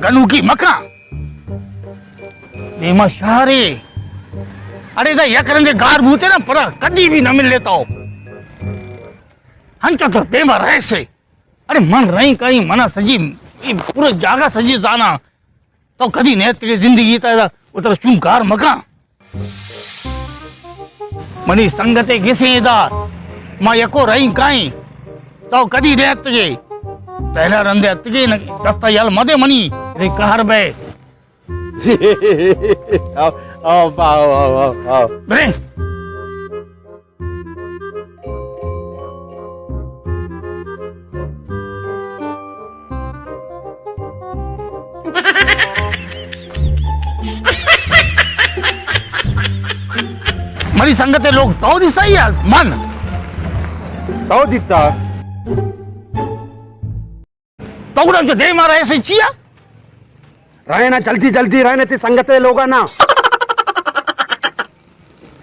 गनू की मका नेमा शहरे अरे या करंदे गार भूते ना पर कदी भी न मिल लेता हो हंच तो बेमा रहे से अरे मन रही कहीं मना सजी पूरे जागा सजी जाना तो कदी नेत की जिंदगी ता उतर चुंकार मका मनी संगते घिसे दा मां यको रही कहीं तो कदी नेत के पहला रंदे अतगे न दस्ता याल मदे मनी रे कहर बे आओ आओ बरे मरी संगते लोग तो दिसा ही मन तो दिता तौड़ा जो दे मारा ऐसे चिया रहना जल्दी जल्दी रहने ते संगते लोगा ना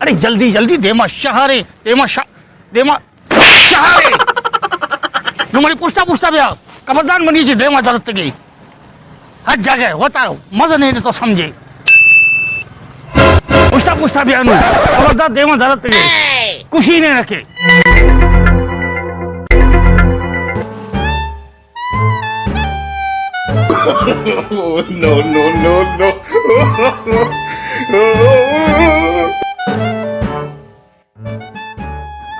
अरे जल्दी जल्दी देमा शहरे देमा शहरे तुम्हारी पूछता पूछता भैया कबरदान बनी जी देमा जरूरत की हट जागे होता रहो मजा नहीं तो समझे पूछता पूछता भैया कबरदार देमा जरूरत की कुछ ही नहीं रखे no no no no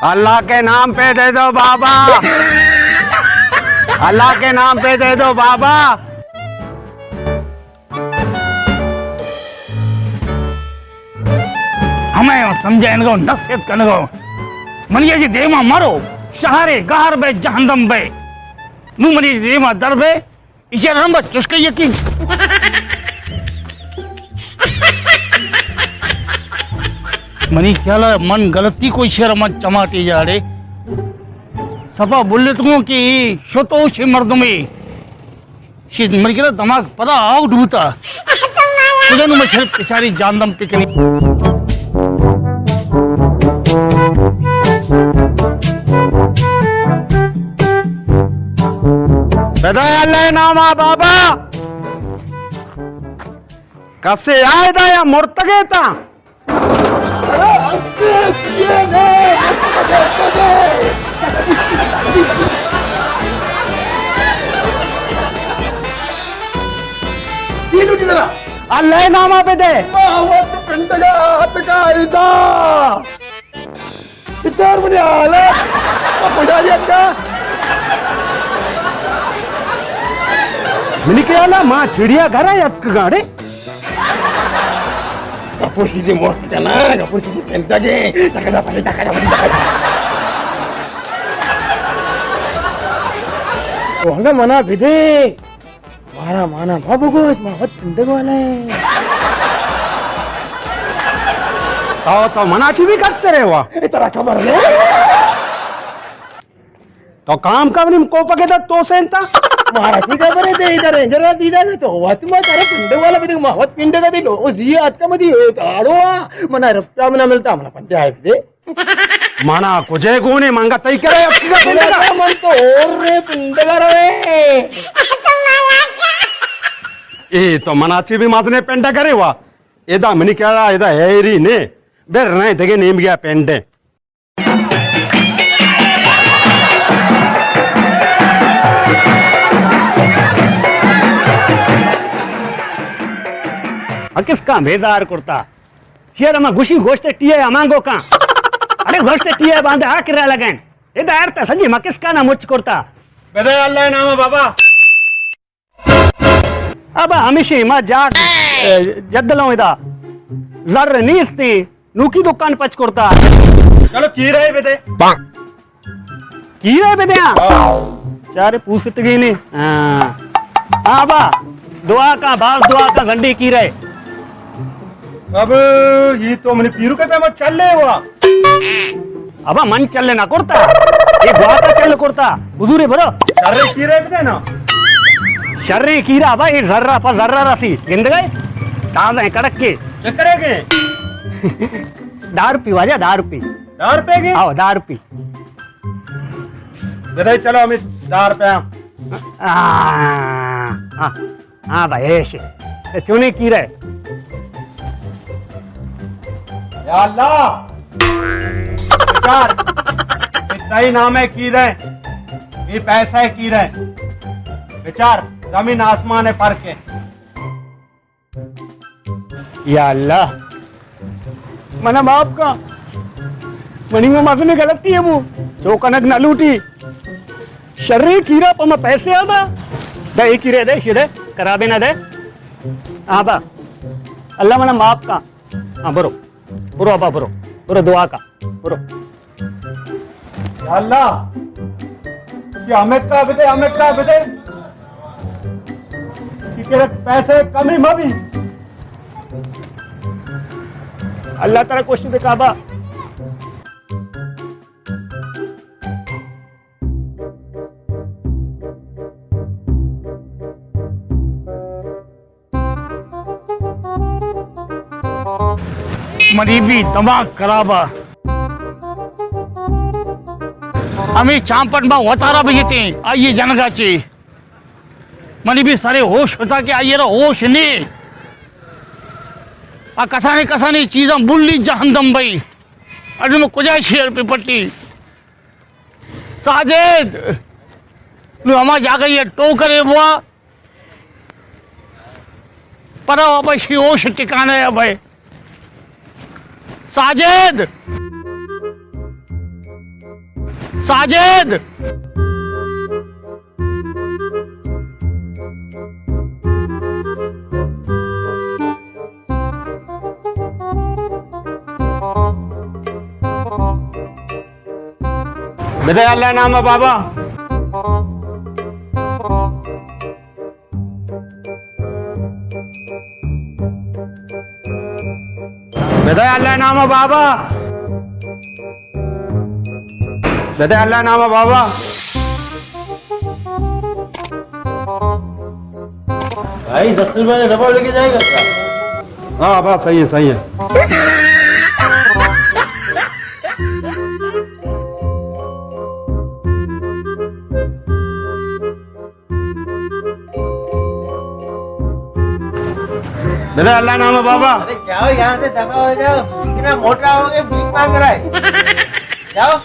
अल्लाह के नाम पे दे दो बाबा अल्लाह के नाम पे दे दो बाबा हमें समझाने को नसीहत करने को मनिया जी देमा मारो शहरे गहर बे जहन्नम बे नु मनी देमा दर बे इसे नंबर चुस्के यकीन मनी ख्याल मन गलती कोई शेर मत चमाटी जा रे सफा बोले तुम कि शतोष मर्द में शीत मर के दिमाग पता आउट होता तुझे नु मैं बेचारी जानदम पिकनी बेदाय नामा बाबा कसे आए था या मुर्तगे था अल्लाह नामा पे दे पिंडगा हाथ का इदा इधर बने आला पड़ा दिया का मैंने क्या ना माँ चिड़िया घर है यक गाड़े कपूर सीधी मोट जाना कपूर सीधी पेंटा के तकड़ा पड़े वो हंगा मना विधे मारा माना बाबू को मावत पिंडे वाले तो मनाची भी करते रहे हुआ इतना खबर नहीं तो काम कब नहीं को पके था तो सेंता महाराज का बरे दे इधर जरा दीदा तो वत मत अरे पिंडे वाला भी महवत पिंडे का दिलो जी आज का मधी आड़ो मना रफ्ता मना मिलता मला पंचायत दे माना कुजे कोने मांगा तई करे अपना पिंडे का मन तो और रे पिंडे का रे ए तो मनाची भी माजने पिंडे करे वा एदा मनी क्या एदा हेरी ने बेर नहीं देगे नेम गया पिंडे किसका बेजार कुर्ता शेर अमा गुशी गोश्ते टीए अमांगो का अरे गोश्ते टीए बांधे आ किरा लगन ए दायर ता सजी मकिसका ना मुच कुर्ता बेदे अल्लाह नाम बाबा अब हमेशा मा जाट जद्दलो इदा जर नीस्ती नुकी दुकान पच कुर्ता चलो की रहे बेदे की रहे बेदे चारे पूछत गई ने हां हाँ बा दुआ का बास दुआ का झंडी की रहे अब ये तो मैंने पीरू के पे मत चल ले हुआ अब मन चलने ना करता ये दुआ का चल करता हुजूरे बरो अरे की रहे थे ना शर्री कीरा बा ये जर्रा पर जर्रा रसी गिंद गए दाल है कड़क के चक्कर के 10 रुपये वाजा 10 रुपये 10 रुपए के आओ 10 रुपये गदाई चलो हम 10 रुपए हाँ भाई ऐसे तो चुने की रहे या अल्लाह विचार इतना ही नाम है की रहे ये पैसा है की रहे विचार जमीन आसमान है फर्क है या अल्लाह मना बाप का मनी में मासूम में गलती है वो जो कनक न लूटी शर्री कीरा पर मैं पैसे आदा दे कीरे दे शिदे कराबे ना दे हाँ बा अल्लाह मना माप का हाँ बरो बुरो अपा बुरो बुरो दुआ का बुरो या अल्लाह कि हमें का बदे कि पैसे कमी मबी अल्लाह ताला कोशिश दे काबा मरी भी दिमाग खराब है हमें चांपन में वतारा भी जीते आइए जनगाचे मनी भी सारे होश होता के आइए होश नहीं आ कसानी चीज़ बुल्ली जहंदम भाई अरे में कुछ शेर पे पट्टी साजिद लो हमा जाकर ये टो करे बुआ पर भाई होश ठिकाने है भाई साजिद बेटे अल्लाह नाम है बाबा बेटे अल्लाह नाम है बाबा बेटे अल्लाह नाम है बाबा भाई 10 रुपए का डब्बा लेके जाएगा क्या? हाँ बात सही है बेटे अल्लाह नाम है बाबा अरे जाओ यहाँ से दफा हो जाओ इतना मोटा हो गया भीख मांग रहा है जाओ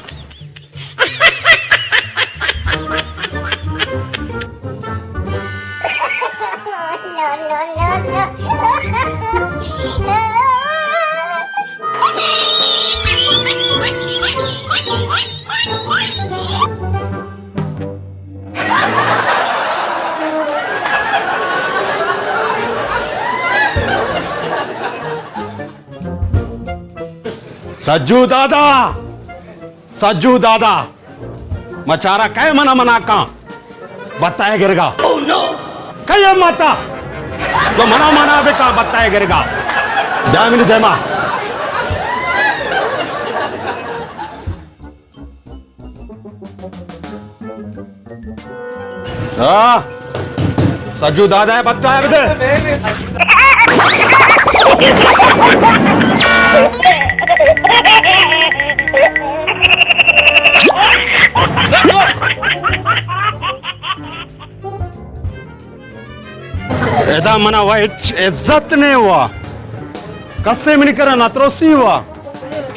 सज्जू दादा मचारा कह मना का बताए गिरगा कह माता जो मना भी का बताए गिरगा दामिनी देमा सज्जू दादा है बताए बदे ऐसा मना हुआ इज्जत नहीं हुआ कस्से में नहीं करा ना त्रोसी हुआ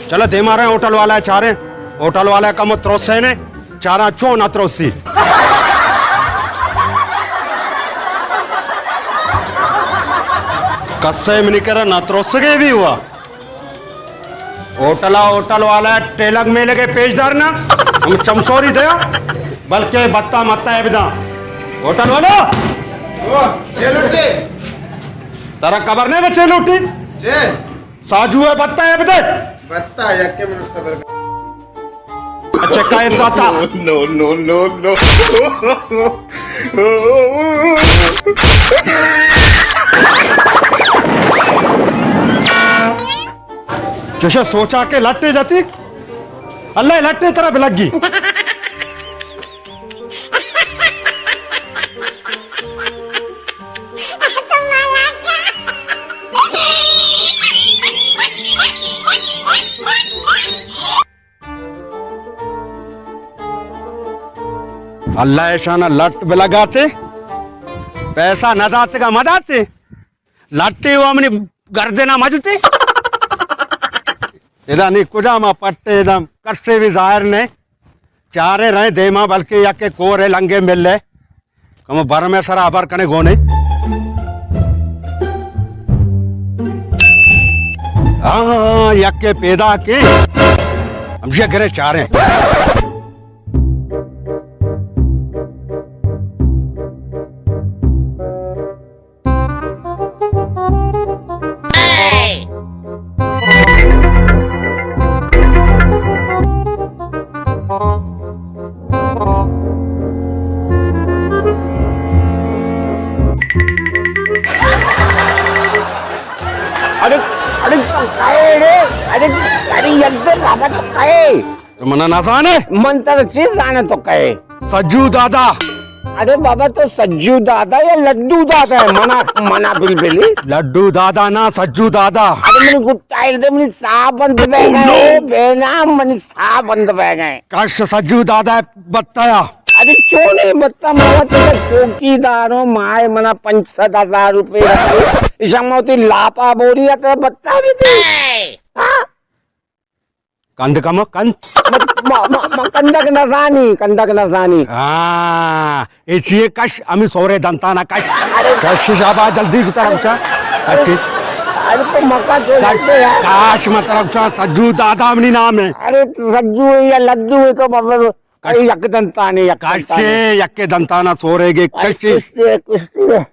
चलो दे मारे होटल वाला है चारे होटल वाला का मत त्रोसे ने चारा चो ना त्रोसी कस्से में नहीं करा ना त्रोसगे भी हुआ होटल वाला टेलक में लगे पेशदार ना हम चमसोरी दे बल्कि बत्ता मत्ता है बिना होटल वाला तारा खबर नहीं बचे लूटी साजू है बत्ता है बिदे बत्ता यक्के मिनट सबर अच्छा कैसा था नो सुशा सोचा के लट्टे जाती अल्लाह लट्टे तरफ लगी अल्लाह शाना लट पे लगाते पैसा न दाते का मदाते लट्टे वो हमने घर देना मजते इधर नहीं कुजामा पट्टे एकदम कष्टे भी जाहिर ने चारे रहे देमा बल्कि यके कोरे लंगे मिल ले कम भर में सरा अबर कने गोने हाँ यके पैदा के हमसे घरे चारे अरे अरे तो काय रे अरे अरे एकदम दादा तो काय तो मना नासान है मन तर चीज आने तो काय सज्जू दादा अरे बाबा तो सज्जू दादा या लड्डू दादा है मना मना बिलबिली लड्डू दादा ना सज्जू दादा अरे मैंने गुड टाइल दे मैंने सा बंद बह गए बेनाम मैंने सा बंद बह गए कश सज्जू दादा बताया अरे क्यों नहीं बता मारा तेरे चौकीदारों माए मना 5,000 रुपए इसमोती लापा बोरी है तो बता भी दे हाँ कंद कम कंद कंदक नजानी हाँ ये कश अमी सोरे दंता ना कश कश शाबा जल्दी की तरफ चा अरे तो मक्का तो लगते यार काश मत तरफ सज्जू दादा अपनी नाम है अरे सज्जू है या लड्डू है तो मतलब यक दंताने यक कशे यक्के दंताना सोरेगे कशी कुश्ती है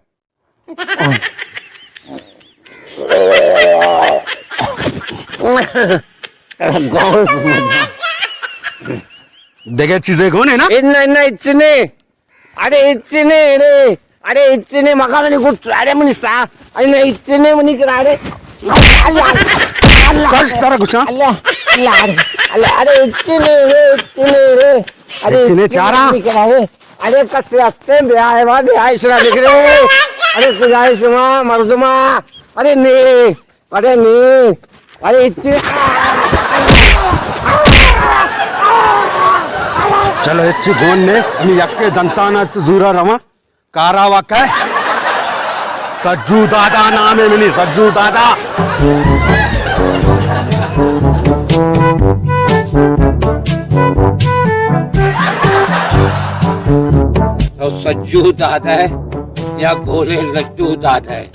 देखे चीजें कौन है ना इन्ना इतने अरे इतने मका मैंने कुछ अरे मैंने सा अरे इतने मैंने करा रे कश तरह कुछ अरे इतने इतने चारा अरे कस रास्ते ब्याह है वहाँ ब्याह इसरा लिख रहे अरे गुजारिश मर्दमा अरे इतने चलो अच्छी गोन ने अमी यक्के दंताना तो जूरा रवा कारा वाका है सज्जू दादा नाम है मिनी सज्जू दादा तो सज्जू दादा है या गोरे लड्डू दादा है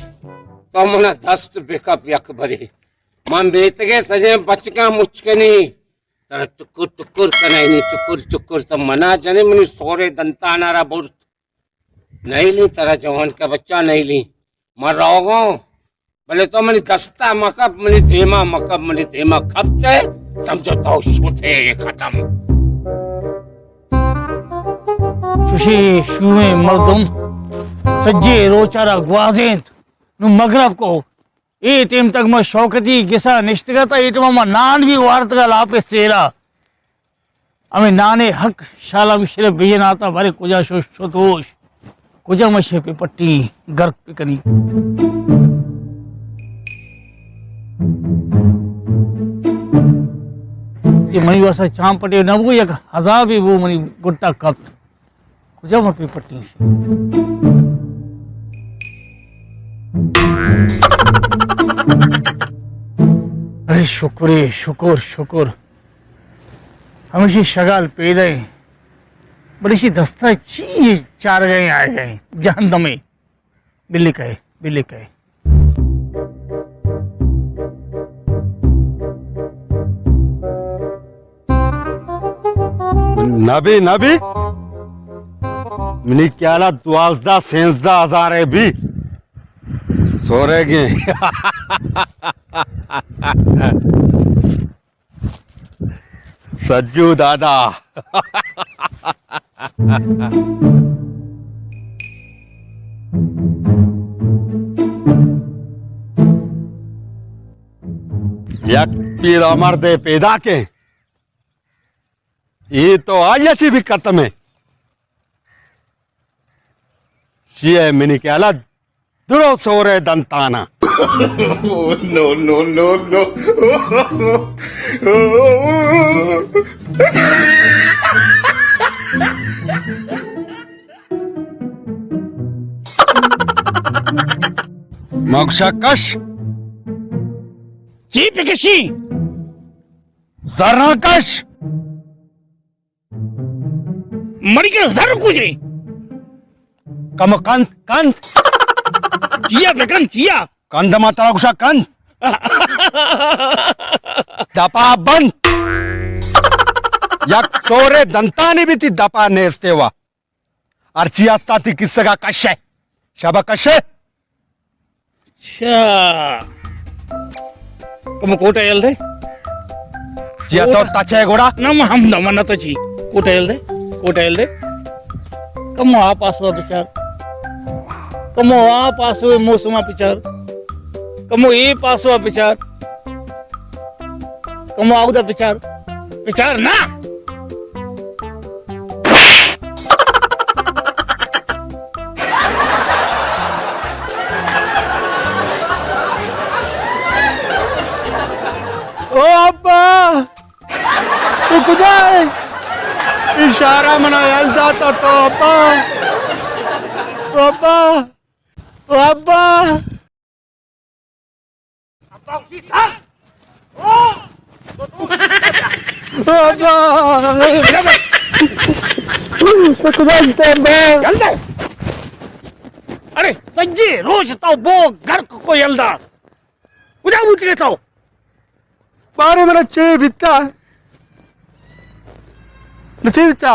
तो मना दस्त बेकअप यक भरे मन बेतगे सजे बचका मुचकनी तर टुकुर टुकुर कनाई टुकुर टुकुर तो मना जने मनी सोरे दंतानारा बुर्त नहीं ली तरह जवान का बच्चा नहीं ली मर रहोगो भले तो मनी दस्ता मकब मनी धेमा खपते समझो तो सूथे ये खत्म शुशी शुए मर्दुम सज्जे रोचारा ग्वाजेंत नु मगरब को ए टेम तक मैं शौकती गिसा निश्तगता ए टेम मैं नान भी वार्त का लापे सेरा हमें नाने हक शाला मिश्र बेन आता बारे कुजा शोतोष कुजा मशे पे पट्टी गर्क पे कनी ये मनी वासा चाम पटे न वो एक हजार भी वो मनी गुट्टा कप्त कुजा मत पे पट्टी अरे शुक्र शुक्र हमेशा शगाल पैदा बड़ी सी दस्ता ची चार गए आ गए जहन्नम में बिल्ली कहे नबी मिनी क्याला 12-13 है भी सोरेगे सज्जू दादा यक पीर अमर दे पैदा के ये तो आयची भी खत्म है ये मिनी के अलग दुरो सोरे दंताना नो नो नो नो मोक्षकश जी पिकेशी जरनाकश मरी के जर कुछ कम कंद कंद जिया बेकन जिया कंद मात्रा गुशा कंद दपा बंद यक सोरे दंतानी भी थी दपा नेस्ते हुआ अर्ची आस्ता थी किस्से का कश है शबा कश है अच्छा कम कोटा येल्दे जिया तो तचे गोड़ा नम हम नमन तो जी कोटा येल्दे कम आप आसवा विचार कमो आ पासो मौसमा विचार कमो ए पासवा विचार कमो आउदा विचार ना ओ अब्बा तू कुजाए इशारा मना जाता तो अब्बा ओ अब्बा ओ अब्बा ओ अब्बा अरे संजी रोज तो बो घर को यल्दा कुजा उतरे तो बारे मेरा चे बिता नचे बिता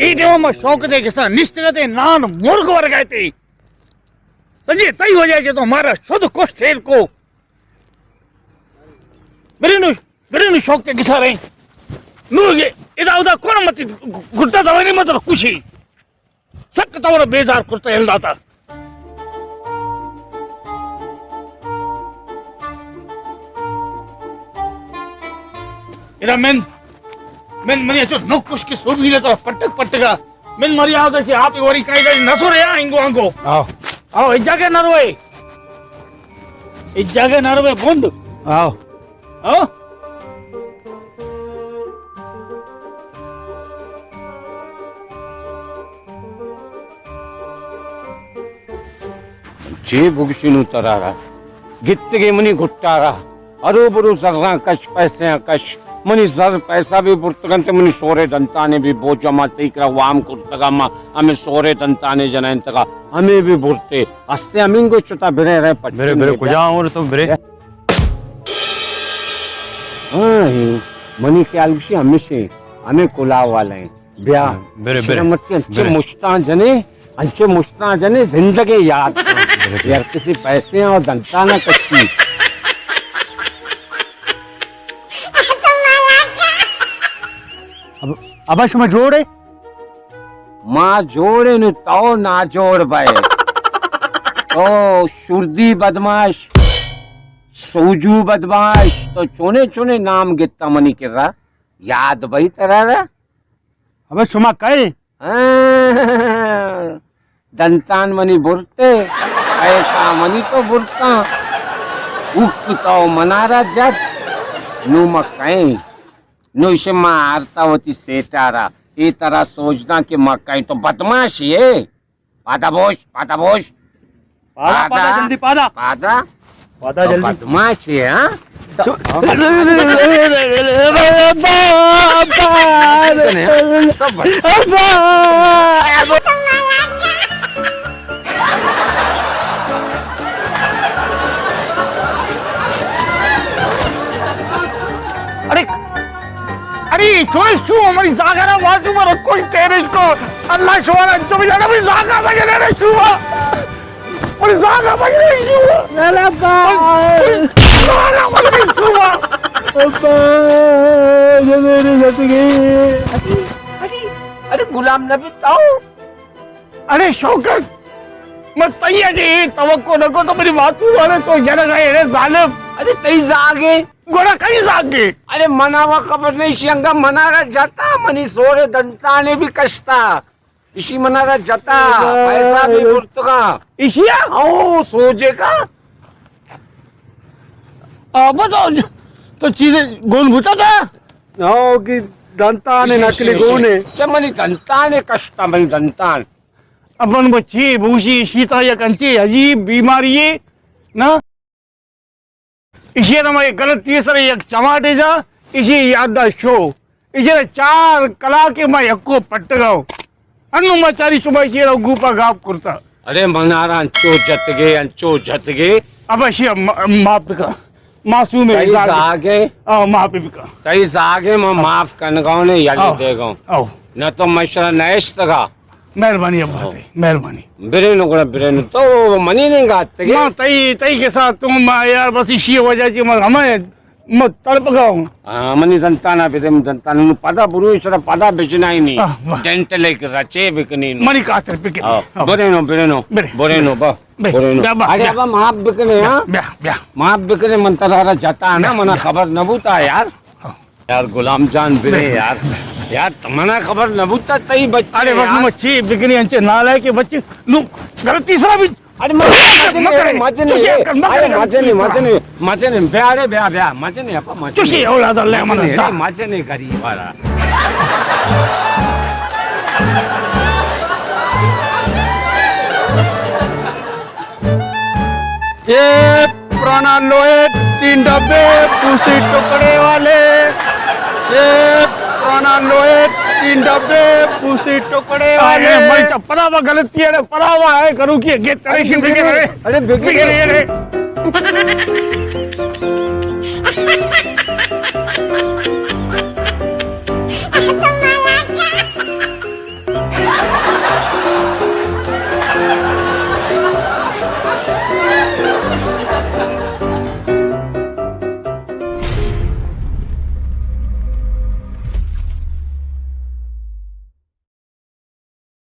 ಈ ದೇವಮ್ಮ शौकते के साथ निष्ठते नान मुर्ग वर गए थे संजय तय हो जाए तो हमारा शुद्ध कुछ शेर को बिरेनु शौकते के साथ नु ये इदा उदा कौन मत गुट्टा दवाई मत खुशी सक तवर बेजार करता हिलदा था इदा मैं मनी जो नो कुछ की सोबी ने तो पटका मैं मरी आओ तो आप एक बारी काई नसो रे आंगो आओ इस जगह न रोए बंद आओ आओ जे बुगशिनु तरारा गित्तगे मनी गुट्टारा अरो बरो जर्रा कश पैसे कश मनी जर पैसा भी बुर्तगंते मनी सोरे दंताने भी बोजमा तैकरा वाम कुर्तगमा हमें सोरे दंताने जनाइन तका हमें भी बुरते हस्ते अमिंगो चुता बिरे रहे पट मेरे कुजा और तुम मेरे हां मनी ख्याल से हमेशा हमें कुलाव वाले ब्या मेरे मत अच्छे मुश्ता जने जिंदगी याद यार किसी पैसे और दंताना कच्ची अब मैं जोड़े माँ जोड़े न तो ना जोड़ भाई तो शुर्दी बदमाश सोजू बदमाश तो चुने चुने नाम गित्ता मनी कर रहा याद भाई तरह रहा अब सुमा कहे दंतान मनी बुरते ऐसा मनी तो बुरता उक तो मनारा जद नुमा कहीं नुश मारतावती सेटारा ये तरह सोचना कि मक्काई तो बदमाश है पादा बोश पादा जल्दी पादा जल्दी बदमाश है हाँ अरे छोड़ शू हमारी जागा ना बाजू में रखो तेरे को अल्लाह शोरा चुप जाना भी जागा बजे रे शू और जागा बजे शू अरे अरे गुलाम नबी ताऊ अरे शौकत मग तय्याची तवक्को नको तर मेरी बात तू अरे तो जन गए रे जालिम अरे तई जागे गोरा कहीं जागे अरे मनावा खबर नहीं शिंगा मनारा जाता मनी सोरे दंताने भी कष्टा इसी मनारा जाता पैसा भी बुर्तगा इशिया आओ सोजे का बताओ तो चीजें गोल भूता था हो की दंताने नकली गोने ते मनी दंताने कष्टा मनी दंतान अपन बच्ची भूसी शीता या कंची अजीब बीमारी है ना इसे ना मैं गलत तीसरे एक चमाटे जा इसी याददाश्त शो इसे 4 कला के मैं यक्को पट्ट गाओ अन्नु मैं चारी सुबह चेरा गुपा गाप करता अरे मनारा अंचो जत गे अब अशी माफ का मासूम है तई जागे माफ का तई जागे मैं माफ कन गाँव ने याली आओ। दे गाँव आओ न तो मशरा नैश तगा मेहरबानी अब बात है मेहरबानी बिरेनु तो मनी नहीं गाते गे मां तई तई के साथ तुम यार बस इसी वजह से मैं हमें मैं तड़प गाऊं मनी दंताना पे दंताना पदा बुरु इशरा पदा बेचना ही नहीं वाह। डेंटल एक रचे बिकनी मनी कातर पिके बोरेनो बिरे। बोरेनो ब्या, ब्या, अरे अब माफ बिकने हाँ ब्या ब्या माफ बिकने मन तरारा जाता है ना मना खबर न बूता यार गुलाम जान बिरे यार मना खबर न बूता तई बच्चे अरे बस मच्छी बिकनी अंचे नालायक के बच्चे नु गलत तीसरा भी अरे मजने ब्या ब्या मजने अपा मजने तुझे औलाद ले मन मजने गरीब वाला ये पुराना लोहे 3 डब्बे पूसी टुकड़े वाले ये पुराना लोहे 3 डब्बे पूसी टुकड़े अरे वाले मैं परावा गलती है परावा है करूं कि गे तरेशी बिके रे अरे बिके रे